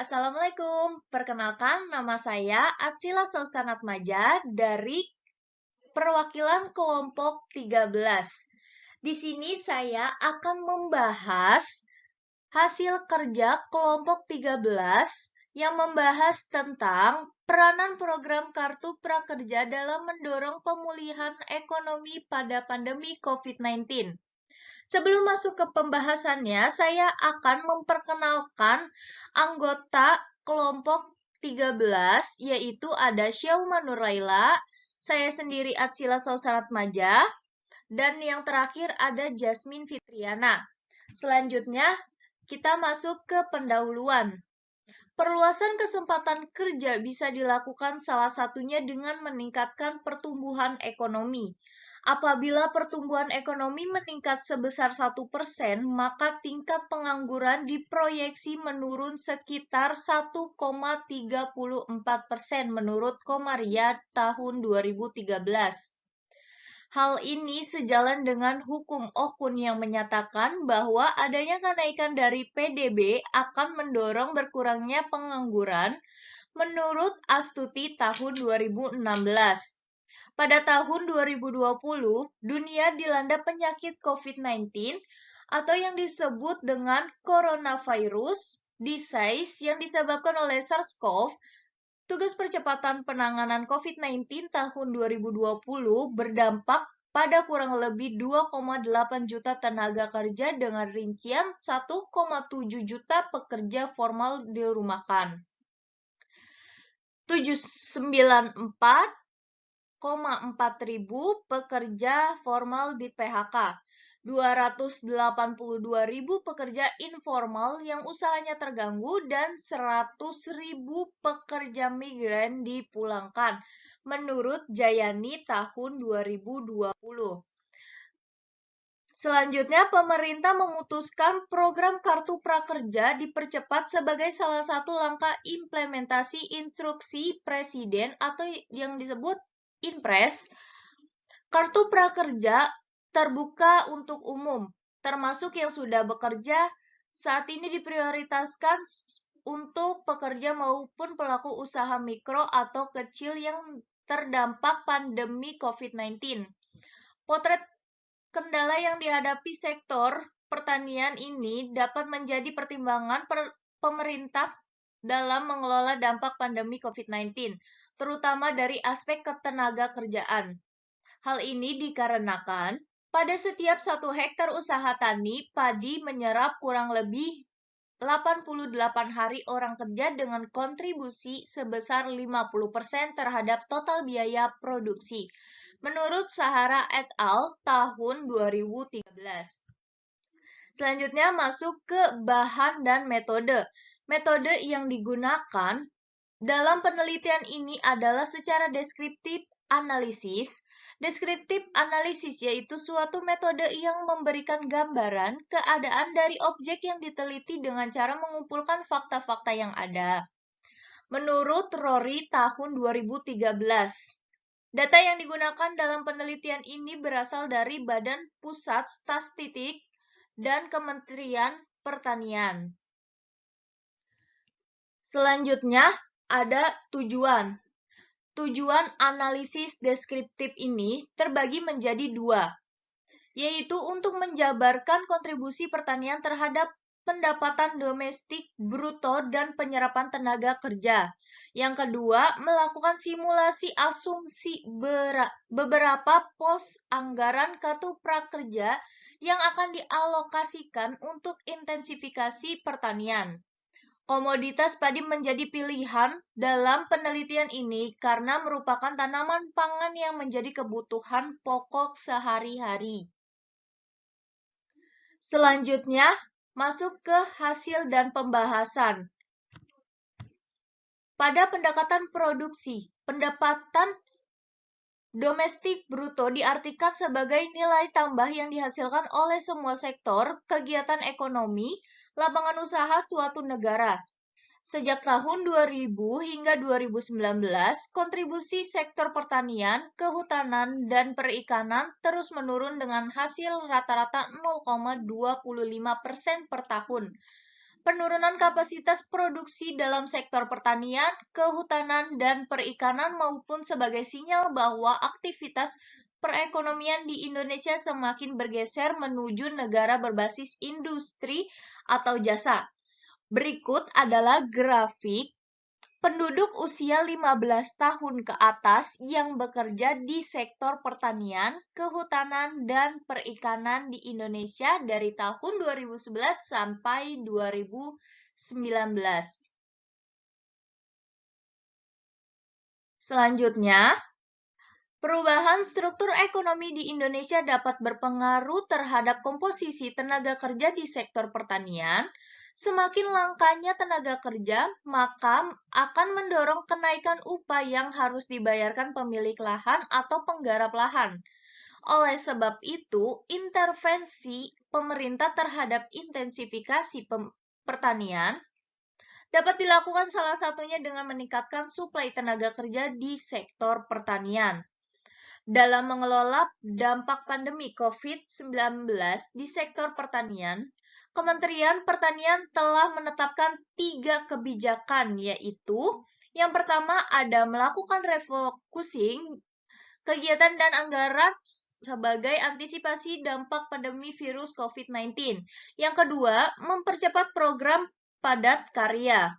Assalamualaikum, perkenalkan nama saya Atsila Sausanatmaja dari perwakilan kelompok 13. Di sini saya akan membahas hasil kerja kelompok 13 yang membahas tentang peranan program Kartu Prakerja dalam mendorong pemulihan ekonomi pada pandemi COVID-19. Sebelum masuk ke pembahasannya, saya akan memperkenalkan anggota kelompok 13, yaitu ada Syauma Nurlaila, saya sendiri Atsila Sausanatmaja, dan yang terakhir ada Jasmine Fitriana. Selanjutnya, kita masuk ke pendahuluan. Perluasan kesempatan kerja bisa dilakukan salah satunya dengan meningkatkan pertumbuhan ekonomi. Apabila pertumbuhan ekonomi meningkat sebesar 1%, maka tingkat pengangguran diproyeksi menurun sekitar 1,34% menurut Komaria tahun 2013. Hal ini sejalan dengan hukum Okun yang menyatakan bahwa adanya kenaikan dari PDB akan mendorong berkurangnya pengangguran menurut Astuti tahun 2016. Pada tahun 2020, dunia dilanda penyakit COVID-19 atau yang disebut dengan coronavirus disease yang disebabkan oleh SARS-CoV. Tugas percepatan penanganan COVID-19 tahun 2020 berdampak pada kurang lebih 2,8 juta tenaga kerja dengan rincian 1,7 juta pekerja formal dirumahkan. 794,4 ribu pekerja formal di PHK. 282.000 pekerja informal yang usahanya terganggu dan 100.000 pekerja migran dipulangkan, menurut Jayani tahun 2020. Selanjutnya, pemerintah memutuskan program Kartu Prakerja dipercepat sebagai salah satu langkah implementasi instruksi Presiden atau yang disebut Inpres. Kartu Prakerja terbuka untuk umum, termasuk yang sudah bekerja. Saat ini diprioritaskan untuk pekerja maupun pelaku usaha mikro atau kecil yang terdampak pandemi COVID-19. Potret kendala yang dihadapi sektor pertanian ini dapat menjadi pertimbangan pemerintah dalam mengelola dampak pandemi COVID-19, terutama dari aspek ketenaga kerjaan. Hal ini dikarenakan pada setiap 1 hektar usaha tani, padi menyerap kurang lebih 88 hari orang kerja dengan kontribusi sebesar 50% terhadap total biaya produksi, menurut Sahara et al. Tahun 2013. Selanjutnya masuk ke bahan dan metode. Metode yang digunakan dalam penelitian ini adalah secara deskriptif analisis. Deskriptif analisis yaitu suatu metode yang memberikan gambaran keadaan dari objek yang diteliti dengan cara mengumpulkan fakta-fakta yang ada. Menurut Rory tahun 2013, data yang digunakan dalam penelitian ini berasal dari Badan Pusat Statistik dan Kementerian Pertanian. Selanjutnya ada tujuan. Tujuan analisis deskriptif ini terbagi menjadi 2, yaitu untuk menjabarkan kontribusi pertanian terhadap pendapatan domestik bruto dan penyerapan tenaga kerja. Yang kedua, melakukan simulasi asumsi beberapa pos anggaran Kartu Prakerja yang akan dialokasikan untuk intensifikasi pertanian. Komoditas padi menjadi pilihan dalam penelitian ini karena merupakan tanaman pangan yang menjadi kebutuhan pokok sehari-hari. Selanjutnya, masuk ke hasil dan pembahasan. Pada pendekatan produksi, pendapatan domestik bruto diartikan sebagai nilai tambah yang dihasilkan oleh semua sektor kegiatan ekonomi, lapangan usaha suatu negara. Sejak tahun 2000 hingga 2019, kontribusi sektor pertanian, kehutanan, dan perikanan terus menurun dengan hasil rata-rata 0,25% per tahun. Penurunan kapasitas produksi dalam sektor pertanian, kehutanan, dan perikanan maupun sebagai sinyal bahwa aktivitas perekonomian di Indonesia semakin bergeser menuju negara berbasis industri atau jasa. Berikut adalah grafik penduduk usia 15 tahun ke atas yang bekerja di sektor pertanian, kehutanan, dan perikanan di Indonesia dari tahun 2011 sampai 2019. Selanjutnya, perubahan struktur ekonomi di Indonesia dapat berpengaruh terhadap komposisi tenaga kerja di sektor pertanian. Semakin langkanya tenaga kerja, maka akan mendorong kenaikan upah yang harus dibayarkan pemilik lahan atau penggarap lahan. Oleh sebab itu, intervensi pemerintah terhadap intensifikasi pertanian dapat dilakukan salah satunya dengan meningkatkan suplai tenaga kerja di sektor pertanian. Dalam mengelola dampak pandemi COVID-19 di sektor pertanian, Kementerian Pertanian telah menetapkan 3 kebijakan, yaitu yang pertama ada melakukan refocusing kegiatan dan anggaran sebagai antisipasi dampak pandemi virus COVID-19. Yang kedua, mempercepat program padat karya.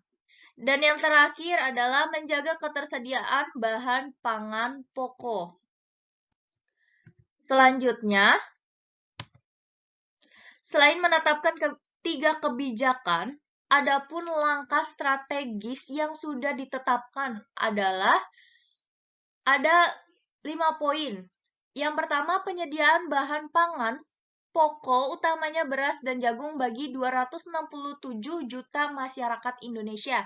Dan yang terakhir adalah menjaga ketersediaan bahan pangan pokok. Selanjutnya, selain menetapkan 3 kebijakan, adapun langkah strategis yang sudah ditetapkan adalah ada 5 poin. Yang pertama, penyediaan bahan pangan pokok utamanya beras dan jagung bagi 267 juta masyarakat Indonesia.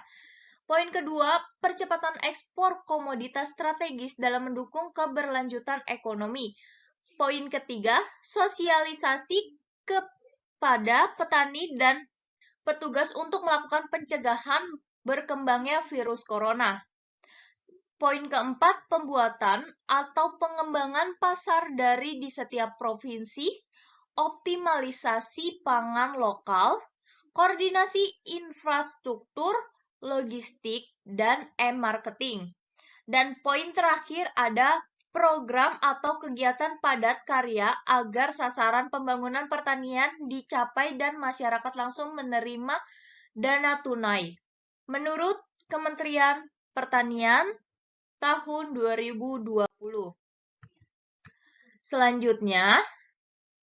Poin kedua, percepatan ekspor komoditas strategis dalam mendukung keberlanjutan ekonomi. Poin ketiga, sosialisasi kepada petani dan petugas untuk melakukan pencegahan berkembangnya virus corona. Poin keempat, pembuatan atau pengembangan pasar dari di setiap provinsi, optimalisasi pangan lokal, koordinasi infrastruktur, logistik, dan e-marketing. Dan poin terakhir ada program atau kegiatan padat karya agar sasaran pembangunan pertanian dicapai dan masyarakat langsung menerima dana tunai. Menurut Kementerian Pertanian tahun 2020. Selanjutnya,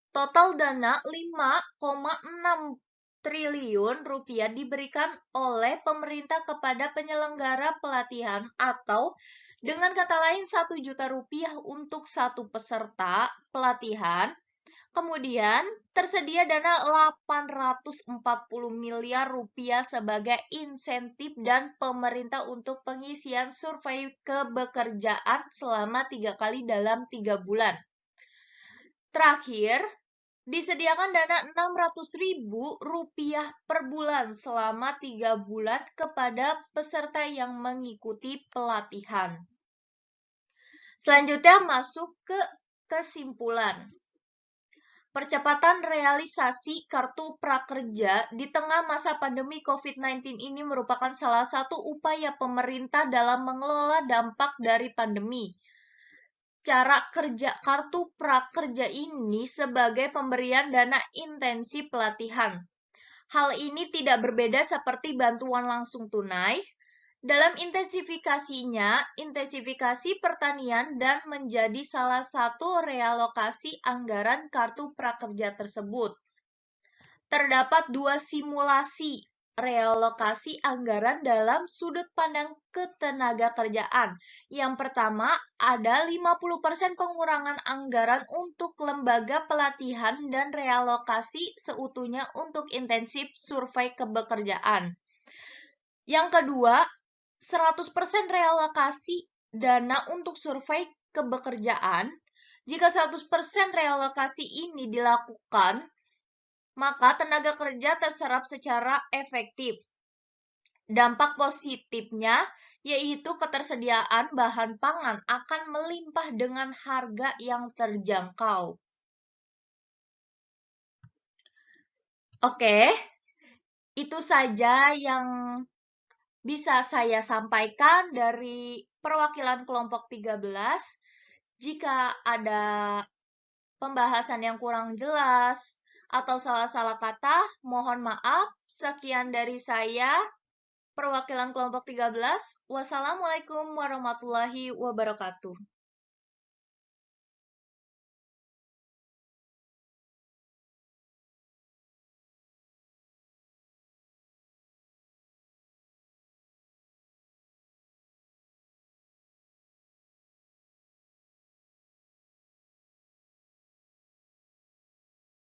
total dana 5,6 triliun rupiah diberikan oleh pemerintah kepada penyelenggara pelatihan atau dengan kata lain 1 juta rupiah untuk satu peserta pelatihan. Kemudian tersedia dana 840 miliar rupiah sebagai insentif dan pemerintah untuk pengisian survei kebekerjaan selama 3 kali dalam 3 bulan. Terakhir, disediakan dana Rp600.000 per bulan selama 3 bulan kepada peserta yang mengikuti pelatihan. Selanjutnya masuk ke kesimpulan. Percepatan realisasi Kartu Prakerja di tengah masa pandemi COVID-19 ini merupakan salah satu upaya pemerintah dalam mengelola dampak dari pandemi. Cara kerja Kartu Prakerja ini sebagai pemberian dana intensi pelatihan. Hal ini tidak berbeda seperti bantuan langsung tunai. Dalam intensifikasinya, intensifikasi pertanian dan menjadi salah satu realokasi anggaran Kartu Prakerja tersebut. Terdapat 2 simulasi realokasi anggaran dalam sudut pandang ketenagakerjaan. Yang pertama, ada 50% pengurangan anggaran untuk lembaga pelatihan dan realokasi seutuhnya untuk intensif survei kebekerjaan. Yang kedua, 100% realokasi dana untuk survei kebekerjaan. Jika 100% realokasi ini dilakukan, maka tenaga kerja terserap secara efektif. Dampak positifnya yaitu ketersediaan bahan pangan akan melimpah dengan harga yang terjangkau. Oke, Itu saja yang bisa saya sampaikan dari perwakilan kelompok 13. Jika ada pembahasan yang kurang jelas atau salah-salah kata, mohon maaf. Sekian dari saya, perwakilan kelompok 13. Wassalamualaikum warahmatullahi wabarakatuh.